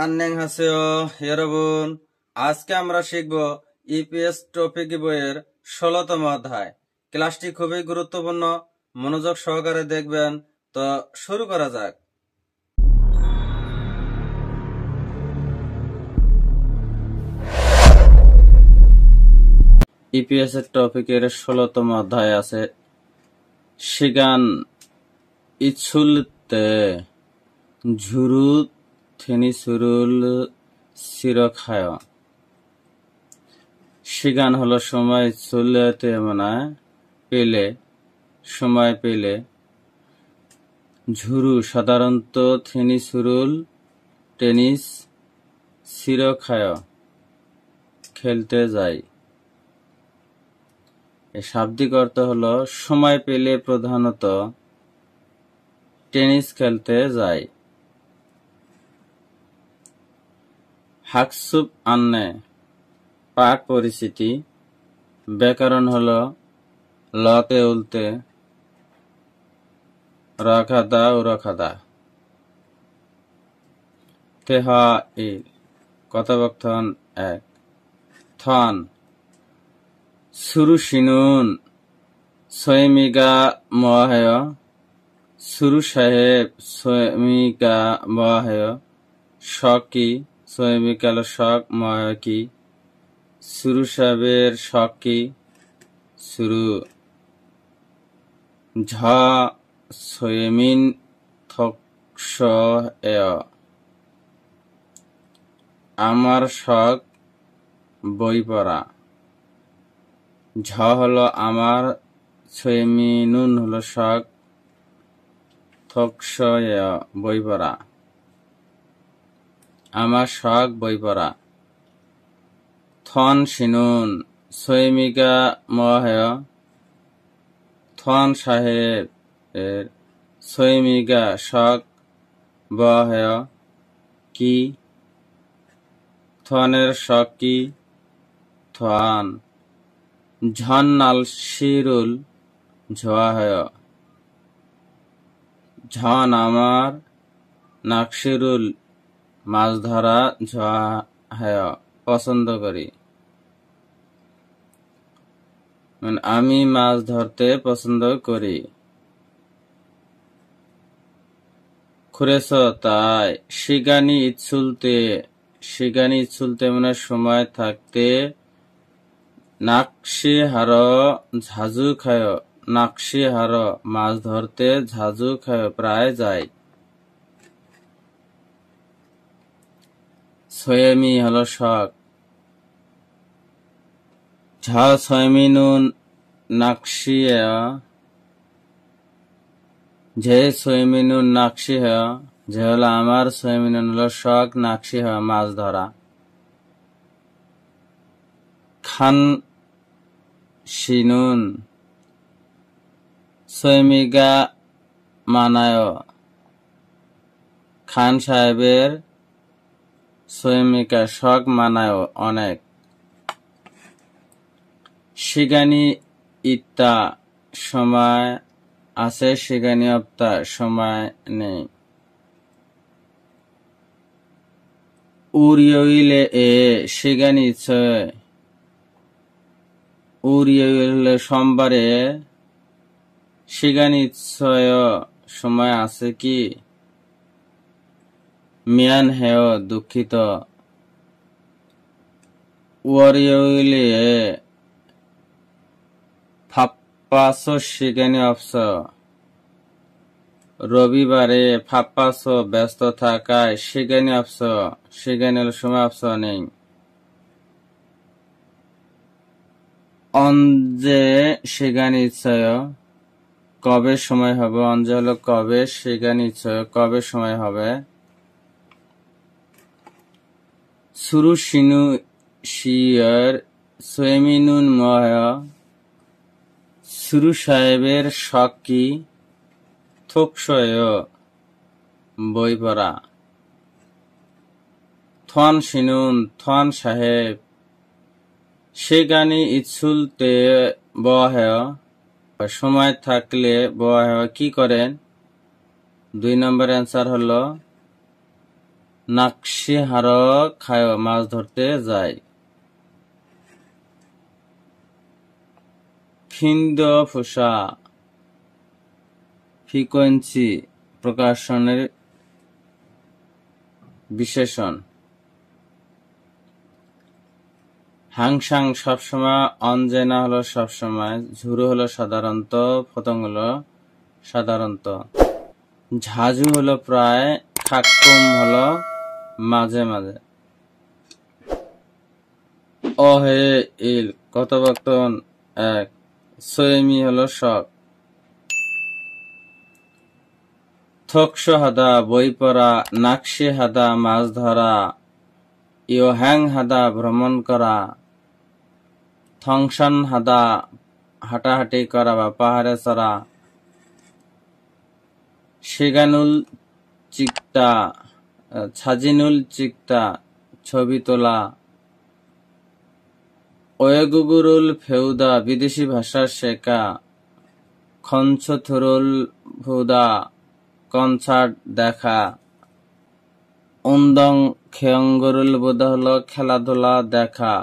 안녕하세요, 여러분. আজকে আমরা শিখব ইপিএস টপিক বইয়ের ১৬তম অধ্যায়। ক্লাসটি খুবই গুরুত্বপূর্ণ, মনোযোগ সহকারে দেখবেন। তো শুরু করা যাক। ইপিএস এর টপিকের ১৬তম অধ্যায় আছে 시간 이출 때 주루 테니스를 시작해요। 시간 হলো সময়, চলতে মানে পেলে, সময় পেলে। ঝুরু সাধারণত টেনিস সিরখায় খেলতে যায়। এর শাব্দিক অর্থ হলো সময় পেলে প্রধানত টেনিস খেলতে যায়। হাকসুপ আন্নে পাঠ পরিচিতি। ব্যাকরণ হলো লতে উল্টে রাখাদা ও রাখাদা। তেহা ইল কথাবার্থন ১ থন সুরুশিনুন সৈমিগা মহায় সুরু সাহেব সৈমিকা মহায় শকি সৈমিকাল শক মহায় কি সুরু সাহেবের শক কি সুরু ঝা সৈমিন থকস আমার শখ বই পড়া। ঝ হলো আমার, সৈমিনুন হলো শখ, থকস বই পড়া। আমার শখ বই পড়া। থন সিনুন সৈমিকা মহায় থন সাহেব এর সৈমিকা শখ বহায় কি থনের শখ কি থন ঝন নালশিরুল ঝোয়াহয় ঝন আমার নাকশিরুল মাছ ধরা ঝোয়াহয় পছন্দ করি। আমি মাছ ধরতে পছন্দ করি। খুরেছ তাই শিগানি ইচ্ছুলতে মানে সময় থাকতে নাকশি হার ঝাজু খায় নাকশি হার মাছ ধরতে ঝাজু খায় প্রায় যায়। সৈমি হলো শখ। ঝা সৈমিনুন নাকশি যে সৈমিনুন নাকশি যে হলো আমার, সৈমিনুন হলো শখ, নাকশি মাছ ধরা। খান শিনুন সৈমিকা মানায় খান সাহেবের সৈমিকা শখ মানায় অনেক। শিগানি ইত্তা সময় আছে, শিগানি অপ্তা সময় নেই। উরিয়ইলে এ শিগানি ইচ্ছয় উরিয়ইলে সোমবারে শিগানি ইচ্ছয় সময় আছে কি মিয়ান হেয় দুঃখিত। ওয়ারিয়ইলে ফাপ্পাস শিগানি অপস রবিবারে ফাপ্পাস ব্যস্ত থাকায় শিগানি অপস শিগানি সময় অপস নেই। অঞ্জে শিগানি ইচ্ছয় কবে সময় হবে, অঞ্জে হলো কবে, শিগানি ইচ্ছয় কবে সময় হবে। সুরু শিনু শিয়র সৈমিনুন মহায় সুরু সাহেবের শখ কি থোকসয় বই পড়া। থন শিনুন থন সাহেব শিগানি ইচ্ছুলতে বহায় সময় থাকলে বহায় কি করেন। ২ নম্বর অ্যান্সার হলো নাকশি হার খায় মাছ ধরতে যায়। ফিন্দ ফুসা ফ্রিকোয়েন্সি প্রকাশনের বিশেষণ। হাংসাং সবসময়, অঞ্জেনা হলো সবসময়, ঝুরু হলো সাধারণত, পতঙ্গ হলো সাধারণত, ঝাজু হলো প্রায়, খাক্কুম হলো মাঝে মাঝে। অহে ইল কথোপকথন 1, সোয়েমি হলো শখ। থকশো হাদা বই পড়া, নাকশি হাদা মাছ ধরা, ইয়োহ্যাং হাদা ভ্রমণ করা, থংশান হাদা হাঁটাহাঁটি করা বা পাহাড়ে চড়া, শিগানুল চিকটা ছাজিনুল চিকটা ছবি তোলা, ওয়েগুগুরুল ফেউদা বিদেশি ভাষা শেখা, খঞ্চথুরুল ফুদা কনসার্ট দেখা, উন্দং খেয়ঙ্গরুল বোধা হলো খেলাধুলা দেখা,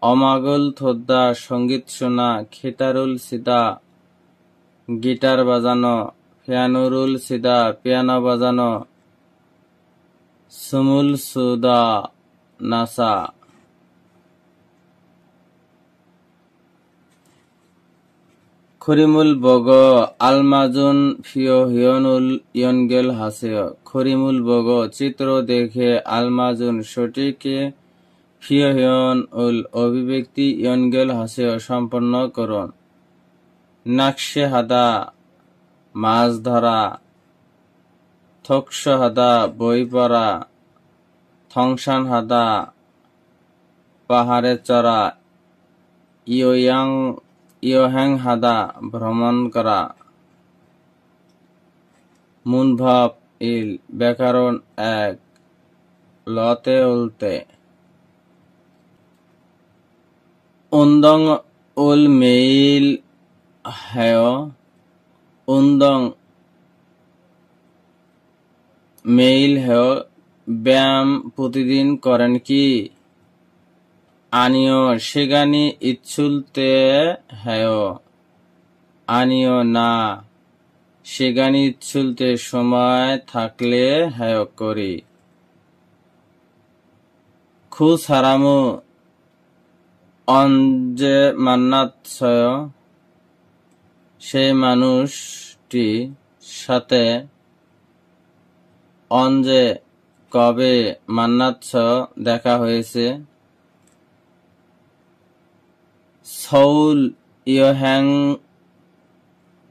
অমাগুল থোদ্দা সঙ্গীত শোনা, খিতারুল সিদা গিটার বাজানো, পিয়ানুরুল সিদা পিয়ানো বাজানো, সুমুল সুদা নাসা। খরিমুল বগ আলমাজুন ফিও হিয়নুল ইয়নগেল হাসেয়। খরিমুল বগ চিত্র দেখে, আলমাজুন সঠিক, ফিও হিয়ন উল অভিব্যক্তি, ইয়নগেল হাসেয় সম্পন্ন করুন। নাকশে হাদা মাছ ধরা, থকশ হাদা বই পড়া, থংশান হাদা পাহাড়ে চড়া, ইয়োহ্যাং হাদা ভ্রমণ করা। মুনভাব ইল ব্যাকরণ 1, লতে উল্টে। উন্দং উল মেইল হেয়, উন্দং মেইল হেয় ব্যায়াম প্রতিদিন করেন কি? আনিও সেগানি ইচ্ছুলতে হেয়, আনিও না সেগানি ইচ্ছুলতে সময় থাকলে হেয় করি। খু সারামু অঞ্জে মান্নাৎসয়, সেই মানুষটি সাথে, অঞ্জে কবে, মান্নাৎস দেখা হয়েছে। সৌল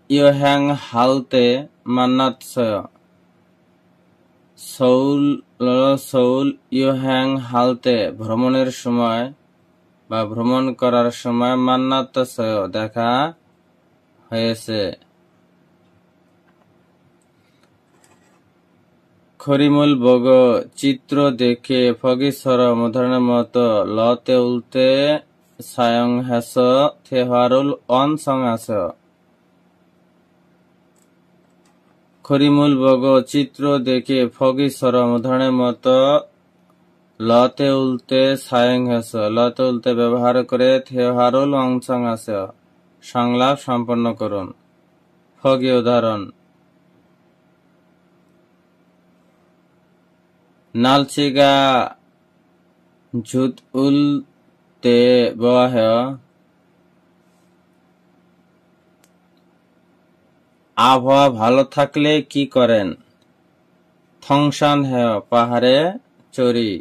ইয়োহ্যাং হালতে মান্নাৎসয়, সৌল ইয়োহ্যাং হালতে ভ্রমণের সময় বা ভ্রমণ করার সময়, মান্নাৎসয় দেখা হয়েছে। খরিমুল বগ চিত্র দেখে, ফগিসর মূর্ধন্য মতো, লতে উল্টে, সায়ং হ্যাস থেহারুল অন সং আস। খরিমুল বগ চিত্র দেখে, ফগিসর মূর্ধন্য মতো, লতে উল্টে সায়ং হ্যাস লতে উল্টে ব্যবহার করে, থেহারুল অং সং আস সংলাপ সম্পন্ন করুন। ফগি উদাহরণ। নালচিগা ঝুত উলতে বহে, আবহাওয়া ভালো থাকলে কি করেন? থংশান হেয় পাহাড়ে চড়ি।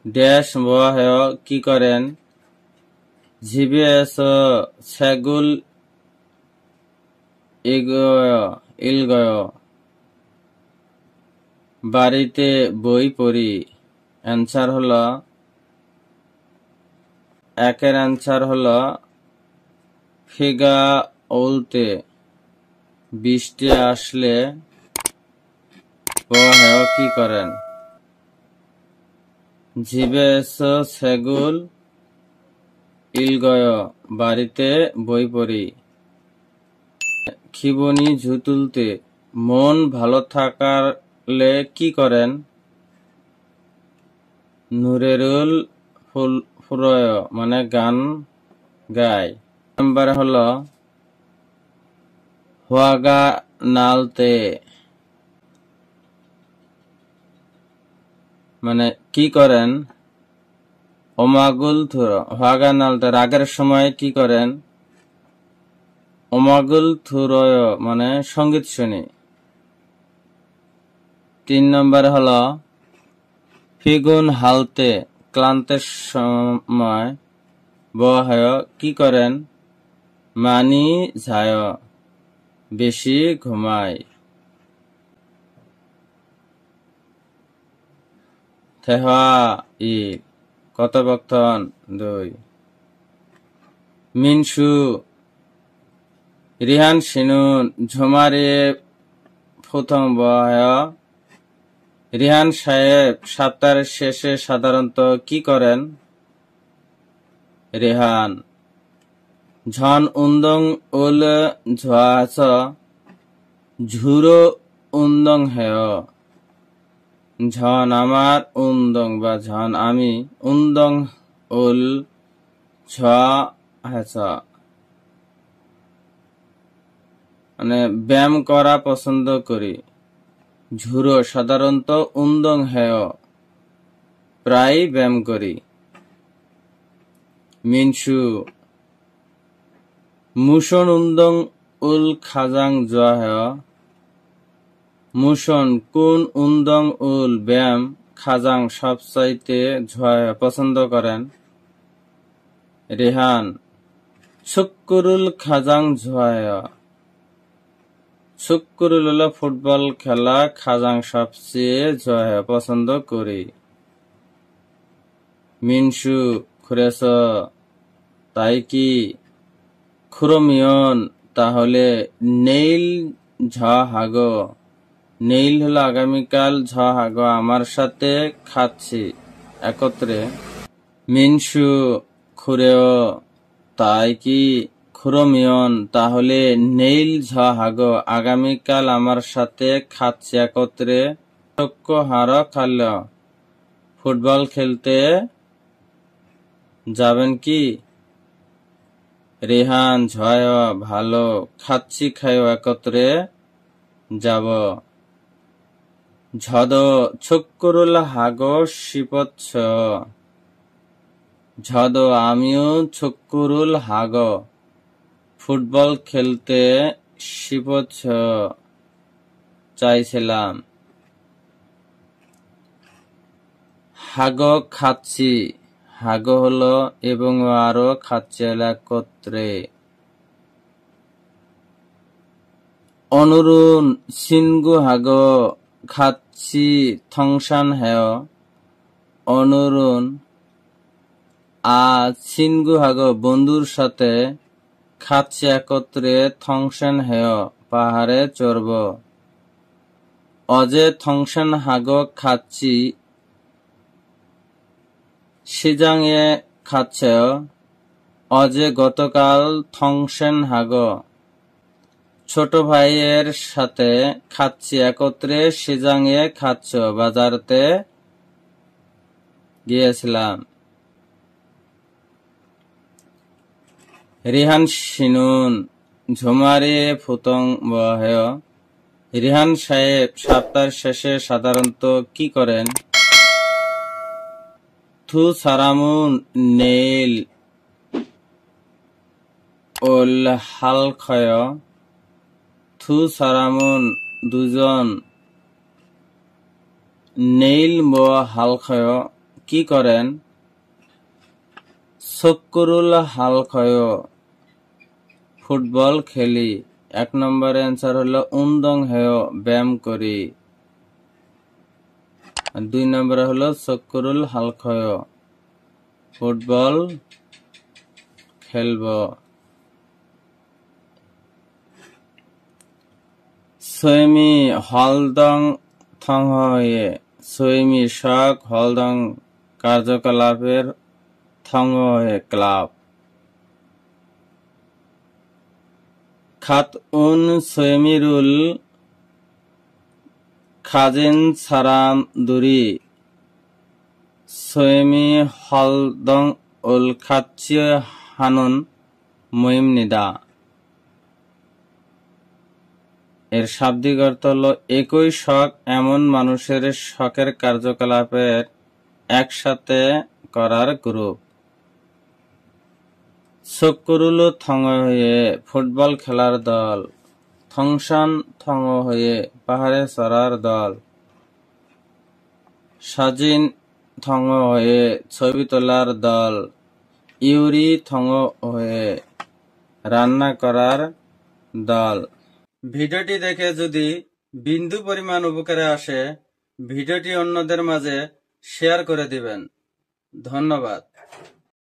ড্যাশ বহে কি করেন? ঝিবে এস সেগুল ইলগয়, বাড়িতে বই পড়ি। অ্যান্সার হলো, একের অ্যান্সার হলো ফিগা উল্টে, বৃষ্টি আসলে বহেও কি করেন? ঝিবে এসো সেগুল ইলগয়, বাড়িতে বই পড়ি। খিবনি ঝুতুলতে মন ভালো থাকলে কি করেন? নুরেরুল ফুরয় মানে গান গায়। নাম্বার হলো হোয়াগা নালতে মানে কি করেন? ওমাগুল থুর হোয়াগা নালতে রাগের সময় কি করেন? ওমাগুল থুরয় মানে সঙ্গীত শুনি। 3 নম্বর হলো ফিগুন হালতে ক্লান্তের সময় বহায় কি করেন? মানি যায় বেশি ঘুমায়। থেহা ই কথোপকথন 2। মিনসু রিহান সিনুন ঝুমারে প্রথম বহায় রিহান সাহেব সপ্তাহের শেষে সাধারণত কি করেন? রেহান ঝন উন্দং উল ঝাস ঝুরো উন্দং হেয় ঝন আমার উন্দং বা ঝন আমি উন্দং উল ঝাস মানে ব্যায়াম করা পছন্দ করি। ঝুরো সাধারণত উন্দং হেয় প্রায় ব্যায়াম করি। মিনসু মুশন উন্দং উল খাজাং জোয়া হেয় মুশন কোন উন্দং উল ব্যায়াম খাজাং সবচাইতে ঝোয়া পছন্দ করেন? রেহান শুক্কুরুল খাজাং ঝোয়া শুক্কুরুল হলো ফুটবল খেলা খাজাং সবচেয়ে ঝোয়া পছন্দ করি। মিনসু খুরেছ তাই কি? খুরমিয়ন তাহলে নেইল ঝ হাগো নেইল হলো আগামীকাল ঝ হাগো আমার সাথে খাচ্ছি একত্রে। মিনসু খুরেও তাই কি? খুরমিয়ন তাহলে নেইল ঝ হাগো আগামীকাল আমার সাথে খাচ্ছি একত্রে। চক্ক হার খাল্য ফুটবল খেলতে যাবেন কি? রেহান ঝয় ভালো খাচ্ছি খায় একত্রে যাব। ঝদ ছক্করুল হাগো শিপচ্ছ ঝদ আমিও ছক্করুল হাগ ফুটবল খেলতে শিপচ্ছ চাইছিলাম। হাগ খাচ্ছি হাগ হলো এবং আরো খাচ্ছি একত্রে। অনুরুন সিনগু হাগ খাচ্ছি থংসান হেয় অনুরুন আজ সিনগু হাগ বন্ধুর সাথে খাচ্ছি একত্রে থংসান হেয় পাহাড়ে চড়ব। অজে থংসান হাগ খাচ্ছি সিজাং এ খাচ্ছে অজে গতকাল থংসেন হাগ ছোট ভাইয়ের সাথে খাচ্ছি একত্রে সিজাং এ খাচ্ছ বাজারতে গিয়েছিলাম। রিহান সিনুন ঝুমারে ফুতং বহেয় রিহান সাহেব সপ্তাহের শেষে সাধারণত কি করেন? থু সারামুন নেইল ওল হালখয় থু সারামুন দুজন নেইল ও হালখয় কি করেন? শক্করুল হালখয় ফুটবল খেলি। 1 নম্বরের অ্যান্সার হলো উন্দং হেয় ব্যায়াম করি। 2 নম্বরে হলো শক্করুল হালখয় ফুটবল খেলব। সৈমি হলদং থং হয়ে সৈমি শখ হলদং কার্যকলাপের থং হয়ে ক্লাব। খাত উন সৈমিরুল খাজিন সারাম দুরি সোয়েমি হলদং উল খাচ্চিয় হানুন মুইম নিদা। এর শাব্দিক অর্থ হল একই শখ এমন মানুষের শখের কার্যকলাপের একসাথে করার গ্রুপ। সকরুলো থঙ হয়ে ফুটবল খেলার দল, থংসান থঙ হয়ে পাহাড়ে চড়ার দল, সাজিন থঙ হয়ে ছবি তোলার দল, ইউরি থঙ হয়ে রান্না করার দল। ভিডিওটি দেখে যদি বিন্দু পরিমাণ উপকারে আসে ভিডিওটি অন্যদের মাঝে শেয়ার করে দিবেন। ধন্যবাদ।